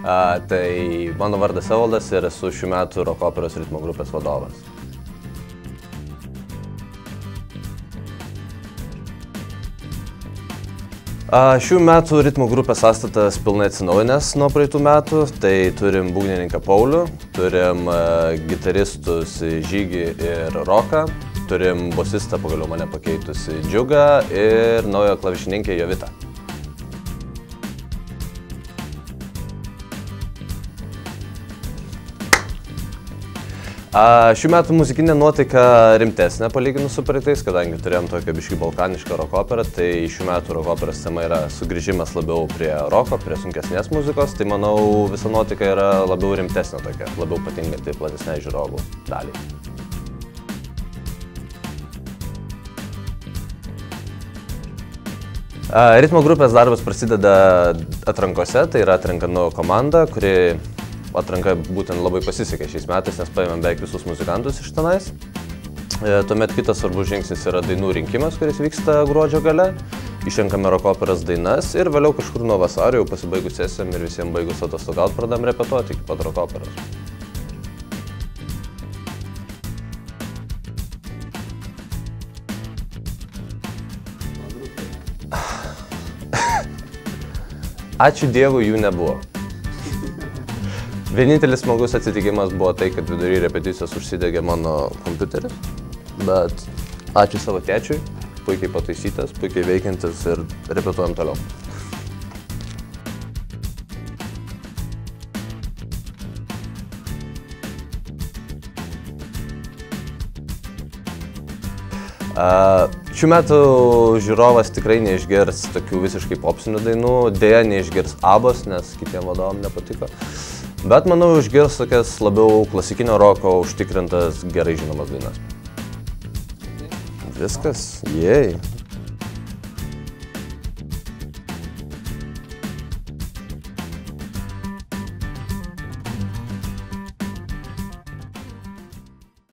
Tai mano vardas Evaldas ir esu šių metų Rokoperos ritmo grupės vadovas. Šių metų ritmo grupės sąstatas pilnai atsinaujinęs nuo praeitų metų, tai turim būgnininką Paulių, turim gitaristus Žygį ir Roką, turim bosistą pagaliau mane pakeitusi Džiugą ir naują klavišininkę Jovitą. Šių metų muzikinė nuotaika rimtesnė palyginus su praeitais, kadangi turėjom tokią biškį balkanišką rokoperą, tai šių metų rokoperos tema yra sugrįžimas labiau prie roko, prie sunkesnės muzikos, tai manau visa nuotaika yra labiau rimtesnė tokia, labiau patinkanti platesnei žiūrovų daliai. Ritmo grupės darbas prasideda atrankose, tai yra atrenka nauja komanda, kuri atranka būtent labai pasisekė šiais metais, nes paėmėm beveik visus muzikantus iš tenais. Tuomet kitas svarbus žingsnis yra dainų rinkimas, kuris vyksta gruodžio gale. Išrenkame rokoperos dainas ir vėliau kažkur nuo vasario, jau pasibaigus sesijom ir visiems baigus atostogaut, pradam repetuoti iki pat rokoperos. Ačiū Dievui, jų nebuvo. Vienintelis smagus atsitikimas buvo tai, kad vidury repeticijos užsidegė mano kompiuteris, bet ačiū savo tėčiui, puikiai pataisytas, puikiai veikiantis ir repetuojam toliau. Šių metų žiūrovas tikrai neišgirs tokių visiškai popsinių dainų, dėja neišgirs ABBOS, nes kitiem vadovam nepatiko. Bet manau, išgirs tokias labiau klasikinio roko užtikrintas gerai žinomas dainas. Viskas, jei.